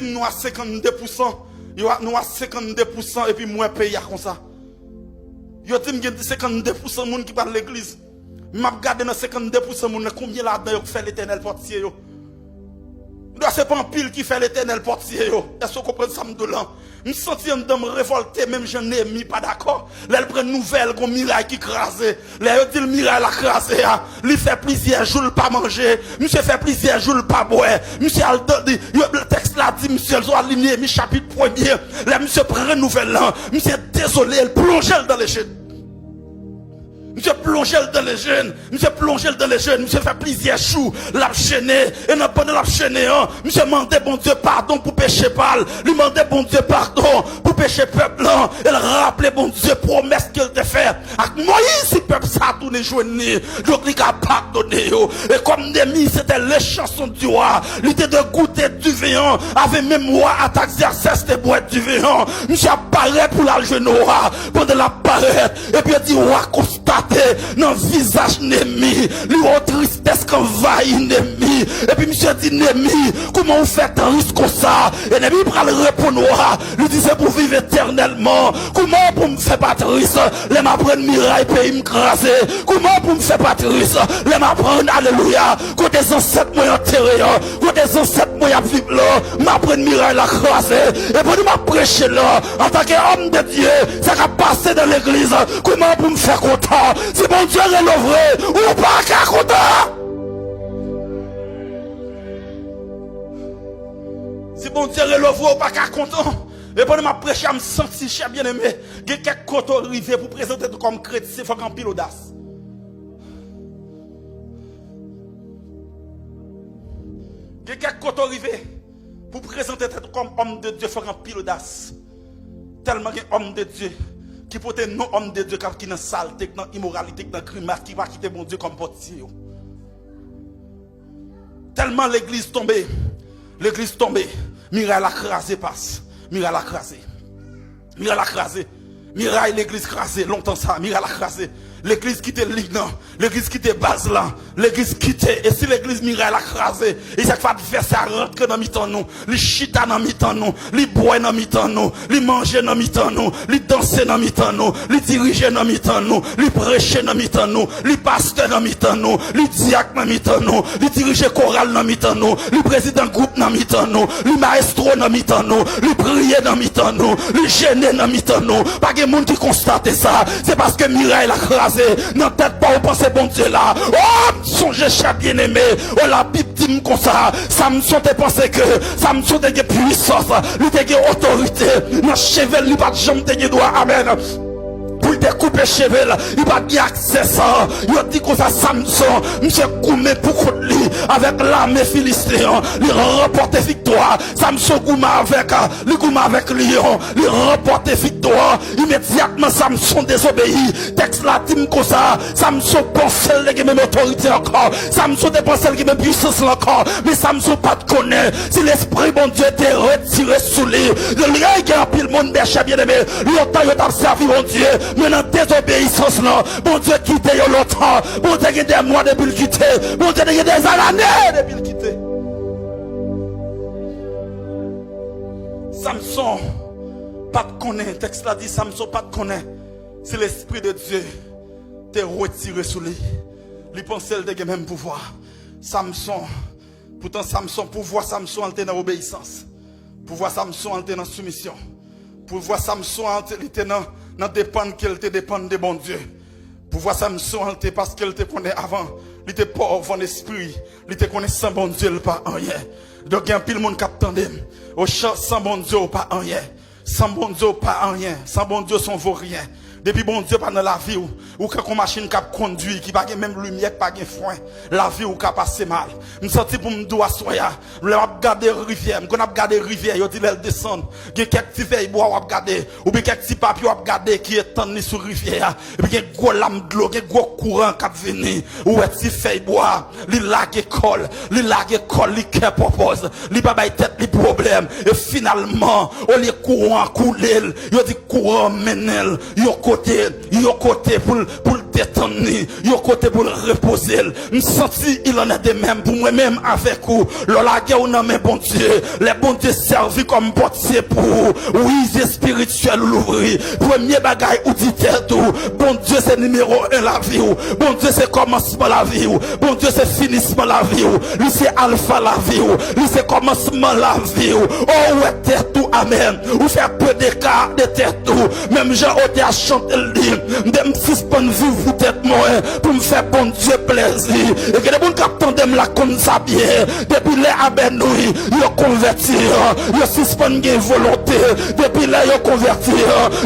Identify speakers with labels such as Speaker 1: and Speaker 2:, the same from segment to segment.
Speaker 1: dit nous à 52%, nous à 52% et puis moins pays comme ça. Yo dit me 52% monde qui parle l'église. M'a regardé dans 52% monde combien là-dedans yo fait l'éternel portier yo. C'est pas un pile qui fait l'éternel portier yo. Est-ce que vous comprenez ça m'doulan? Me sentir en me révolter même j'en ai mis pas d'accord. Là elle prend nouvelle comme miraille qui crasé. Là yo dit le miraille la crasé lui fait plusieurs jours pas manger, monsieur fait plusieurs jours pas boire. Monsieur le texte là dit monsieur zo aligné mi chapitre 1er. Là monsieur prend nouvelle là, monsieur désolé, elle plonge dans les jeunes. Monsieur plongé dans les jeunes, monsieur plongé dans les jeunes, monsieur fait plusieurs choux, l'a chaîné, et dans pendant la chaîné, monsieur demandait bon Dieu pardon pour péché pâle, lui demandait bon Dieu pardon pour péché peuple, elle rappelait bon Dieu promesse qu'il te fait. Avec Moïse, si peuple ça tourné joigné, donc il a pardonné, et comme Némi, c'était les chansons du roi, il était de goûter du vin, avec même moi, à t'exercer de boire du vin, monsieur apparaît pour la jeune roi, pendant la paraître, et puis il dit, roi constate, dans le visage Némi, lui au tristesse qu'envahit Némi. Et puis monsieur dit Némi, comment vous faites risque comme ça? Et Némi prend le répondre, lui dit c'est pour vivre éternellement. Comment pour me faire pas triste? Les m'apprendre miraille pays me craser. Comment pour me faire pas triste? Les m'apprendre alléluia. Quand des ancêtres moi enterrés, quand des ancêtres moi vivre là, m'apprendre miraille la craser. Et pour nous prêcher là, en tant qu'homme de Dieu, ça va passer dans l'église. Comment pour me faire content? Si bon Dieu est l'ouvre, ou pas qu'à content. Si bon Dieu est l'ouvre, ou pas qu'à content. Et pendant ma prêche, je me sens cher bien aimé. Il y a quelques côtés arrivés pour présenter comme chrétien, il faut qu'on pile audace. Il y a quelques côtés arrivés pour présenter comme homme de Dieu, il faut qu'on pile audace. Tellement qu'il y a homme de Dieu qui peut être non homme de Dieu qui est dans la saleté, dans l'immoralité, dans le crime, qui va quitter mon Dieu comme portier. Tellement l'église tombée, miraille la crasé passe, miraille la crasé, miraille la crasé, miraille l'église crasée, longtemps ça, miraille la crasé. L'église quitte Lignan, l'église quitte Baslan, l'église quitte, et si l'église miraille la crasé, et chaque fois adversaire rentre dans mi-temps nous, les chita dans mi-temps nous, les bois dans mi-temps nous, les manger dans mi-temps nous, les danser dans mi-temps nous, les diriger dans mi-temps nous, les prêcher dans mi-temps nous, les pasteurs dans mi-temps nous, les diacres dans mi-temps nous, les diriger chorale dans mi-temps nous, les présidents groupe dans mi-temps nous, les maestros dans mi-temps nous, les prier dans mi-temps nous, les gêner dans mi-temps nous, pas de monde qui constate ça, c'est parce que miraille la crasé. Non, peut-être pas, vous pensez bon Dieu là. Oh, songez, cher bien-aimé. Oh, la Bible dit comme ça. Samson te pensé que Samson te de puissance, lui te de autorité. Dans chevel, lui pas de jambe te de doigt. Amen. Pour découper chevel, il va dire accès ça. Il dit que ça Samson, monsieur Goumé pour contre lui, avec l'armée philistéen, il remporte victoire. Samson Gouma avec Lion, il remporte victoire. Immédiatement Samson désobéit. Texte là dit comme ça. Samson pense qu'il a même autorité encore. Samson dépense qu'il a même puissance encore. Mais Samson pas de connaître. Si l'esprit bon Dieu était retiré sous lui, le lien qui a pile monde berger bien aimé, longtemps il a servi mon Dieu. Mais dans désobéissance là, bon Dieu quitte longtemps, bon Dieu a des mois depuis le quitter, bon Dieu a des années depuis le quitter. Samson, pas de connaître, texte là dit Samson pas de connaître, si l'esprit de Dieu t'est retiré sous lui, il pensait qu'il a même pouvoir. Samson, pourtant Samson, pouvoir Samson était dans l'obéissance, pouvoir Samson était dans la soumission, pouvoir Samson était dans dépendre qu'elle te dépend de bon Dieu. Pour voir Samson, parce qu'elle te connaît avant. Il était pauvre en esprit. Il te connaît sans bon Dieu, pas en rien. Donc, il y a un pile monde qui attendait. Au champ, sans bon Dieu, pas en rien. Sans bon Dieu, pas en rien. Sans bon Dieu, son vaut rien. Depuis bon Dieu, pas dans la vie, ou quand une machine qui conduit, qui n'a même lumière, pas de foin, la vie ou qui passe mal. Je me sens pour me doigt soya. Je vais regarder rivière. Je vais regarder rivière, je dis elle descend. Il y a quelques petits feuilles bois, ou regarder. Ou bien quelques petits papiers, ou regarder qui est tendu sur rivière. Et puis il y a un gros lame de l'eau, il y a un gros courant qui vient. Ou un petit feuille bois, il lague colle, il propose. Il pas tête, les problèmes. Et finalement, au lieu courant couler, il dit courant menel, côté pour détendre, yon côté pour reposer. Me senti il en est de même pour moi-même avec vous. Lola guerre nan men bon Dieu, les bons Dieu servi comme portier pour oui, c'est spirituel l'ouvrir. Premier bagage ou dit tout. Bon Dieu c'est numéro 1 la vie. Bon Dieu c'est commencement la vie. Bon Dieu c'est finissement la vie. Lui c'est alpha la vie. Lui c'est commencement la vie. Oh ouais terre tout amen. Ou faire peu d'écart de tête tout. Même Jean Oté a chanté le dit. Dem suspendre vivre vous tête moi pour me faire bon Dieu plaisir. Et que les bons capteurs dem la comme ça bien. Depuis les abenouilles, ils convertir. Ils suspendre gain volonté. Depuis là ils convertir.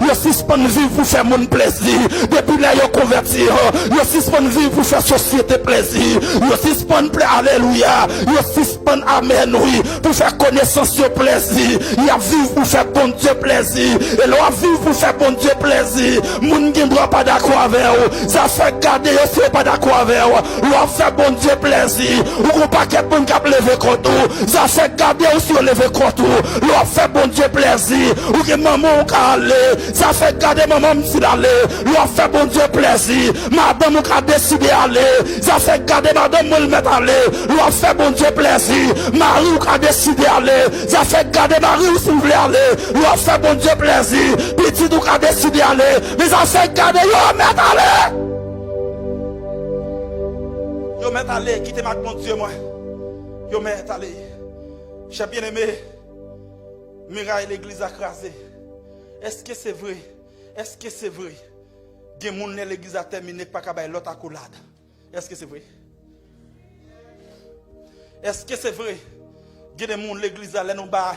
Speaker 1: Ils suspendre vivre pour faire mon plaisir. Depuis là ils convertir. Ils suspendre vivre pour faire société plaisir. Ils suspendre plaît alléluia. Ils suspendre amen oui pour faire connaissance sur plaisir. Il y a vivre pour faire bon Dieu plaisir. Et là vivre pour faire bon Dieu plaisir. Moun qui ne doit pas d'accord avec vous. Ça fait garder aussi pas d'accord avec vous. Là fait bon Dieu plaisir. Ou qu'on pas qu'un bon cap lever contre vous. Ça fait garder aussi lever contre vous. Là fait bon Dieu plaisir. Ou que maman ou aller. Ça fait garder maman m'si d'aller. Là fait bon Dieu plaisir. Madame ou décidé aller. Ça fait garder madame ou le mettre aller. Là fait bon Dieu plaisir. Marie ou décidé aller. Ça fait garder Marie ou si vous voulez aller. Là fait bon Dieu plaisir. Petit ou décidé aller. Mais ça fait garder yo mettre aller. Yo met aller, quittez ma bon Dieu moi. Yo met aller. J'ai bien aimé. Miraille l'église a crasé. Est-ce que c'est vrai? Est-ce que c'est vrai? Que mon l'église a terminé pas qu'à l'autre accolade. Est-ce que c'est vrai? Est-ce que c'est vrai? Que des monde l'église a les non ba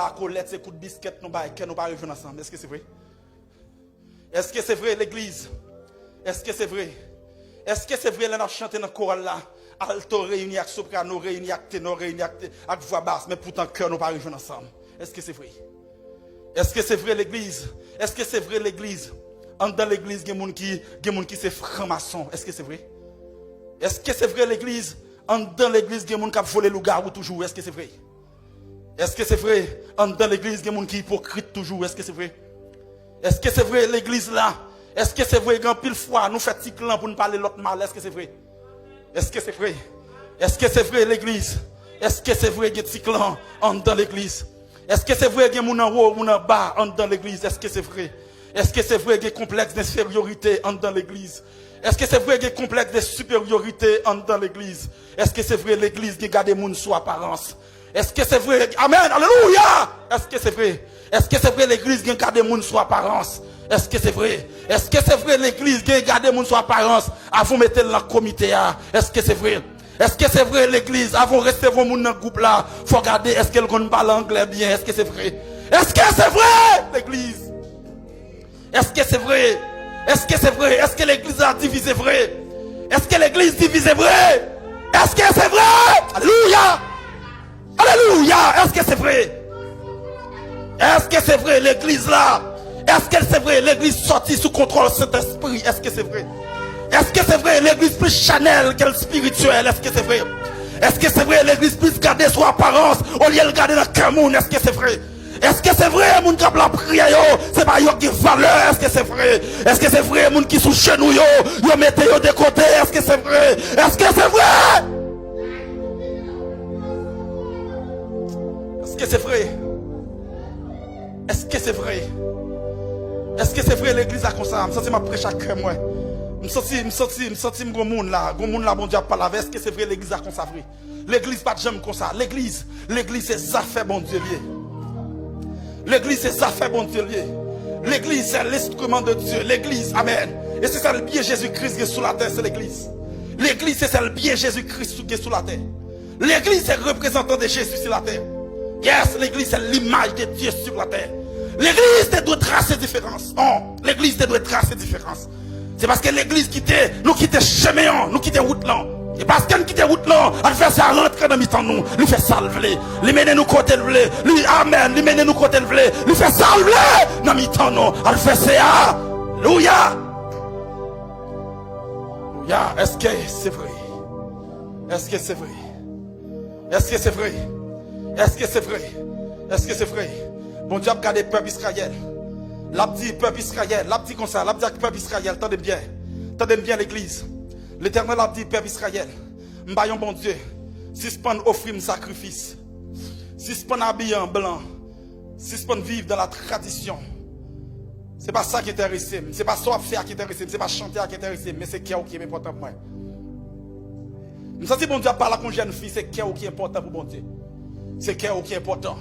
Speaker 1: accolade, c'est coup de biscuit non ba que nous pas revenir ensemble. Est-ce que c'est vrai? Est-ce que c'est vrai l'église? Est-ce que c'est vrai? Est-ce que c'est vrai, là, nous chantons dans le choral là, alto réuni avec soprano, réuni avec ténor, réuni avec voix basse, mais pourtant, cœur nous pas arrivés ensemble. Est-ce que c'est vrai? Est-ce que c'est vrai l'église? Est-ce que c'est vrai l'église? Dans l'église, il y a des gens qui sont francs-maçons. Est-ce que c'est vrai? Est-ce que c'est vrai l'église? Dans l'église, il y a des gens qui volent le garou toujours. Est-ce que c'est vrai? Est-ce que c'est vrai? Dans l'église, il y a des gens qui sont hypocrites toujours. Est-ce que c'est vrai? Est-ce que c'est vrai l'église là? Est-ce que c'est vrai qu'en pile fois nous faisons ticlan pour nous parler de l'autre mal? Est-ce que c'est vrai? Est-ce que c'est vrai? Est-ce que c'est vrai l'église? Est-ce que c'est vrai qu'il y a ticlan dans l'église? Est-ce que c'est vrai qu'il y a mon en haut, mon en bas dans l'église? Est-ce que c'est vrai? Est-ce que c'est vrai qu'il y a complexe d'infériorité dans l'église? Est-ce que c'est vrai qu'il y a complexe de supériorité dans l'église? Est-ce que c'est vrai l'église qui garde les gens sous apparence? Est-ce que c'est vrai? Amen, alléluia! Est-ce que c'est vrai? Est-ce que c'est vrai l'église qui garde les gens sous apparence? Est-ce que c'est vrai? Est-ce que c'est vrai l'église qui garde les gens sous apparence avant de mettre dans le comité? Est-ce que c'est vrai? Est-ce que c'est vrai l'église avant de recevoir mon dans le groupe là? Il faut regarder est-ce qu'elle parle anglais bien? Est-ce que c'est vrai? Est-ce que c'est vrai l'église? Est-ce que c'est vrai? Est-ce que c'est vrai? Est-ce que l'église a divisé vrai? Est-ce que l'église divise vrai? Est-ce que c'est vrai? Alléluia! Alléluia! Est-ce que c'est vrai? Est-ce que c'est vrai l'église là? Est-ce que c'est vrai l'église sortie sous contrôle de cet esprit? Est-ce que c'est vrai? Est-ce que c'est vrai l'église plus chanel qu'elle spirituelle? Est-ce que c'est vrai? Est-ce que c'est vrai l'église plus garder son apparence au lieu de garder dans le camion? Est-ce que c'est vrai? Est-ce que c'est vrai moun qui a la prière c'est pas yo qui valeur? Est-ce que c'est vrai? Est-ce que c'est vrai moun qui sous genou yo mettez yo de côté? Est-ce que c'est vrai? Est-ce que c'est vrai? Est-ce que c'est vrai? Est-ce que c'est vrai? Est-ce que c'est vrai l'église a comme ça? Je me sens ma prêche à cœur moi. Je me sens mon monde là, bon Dieu pas la. Est-ce que c'est vrai l'église a comme ça vrai? L'église pas de jamais comme ça. L'église c'est ça fait bon Dieu lié. L'église c'est ça fait bon Dieu lié. L'église c'est l'instrument de Dieu. L'église, amen. Et c'est ça le bien Jésus-Christ qui est sous la terre, c'est l'église. L'église c'est ça le bien Jésus-Christ qui est sous la terre. L'église c'est le représentant de Jésus sur la terre. Yes, l'église c'est l'image de Dieu sur la terre. L'église doit tracer différence. Non, l'église doit tracer différence. C'est parce que l'église nous quitte chemin, nous quitte route là. Et parce qu'elle quitte route là, elle fait ça rentrer dans mi-temps nous, lui fait salver, lui mène nous côté le blé, lui amen, lui mène nous côté le blé, lui fait salver dans mi-temps nous, elle fait ça. Alléluia. Alléluia. Est-ce que c'est vrai? Est-ce que c'est vrai? Est-ce que c'est vrai? Est-ce que c'est vrai? Est-ce que c'est vrai? Bon Dieu a regardé le peuple Israël. L'a dit peuple Israël, l'a dit comme ça, l'a dit peuple Israël, attendez bien. Tendez bien l'église. L'Éternel a dit, Père Israël, m'bayon bon Dieu, suspend offrir sacrifice, suspend habiller en blanc, suspend vivre dans la tradition. C'est pas ça qui intéresse, c'est pas ça faire qui intéresse, c'est pas chanter qui intéresse, mais c'est cœur qui est important pour moi. Nous sentons bon Dieu parle à une jeune fille, c'est cœur qui est important pour bon Dieu. C'est cœur qui est important.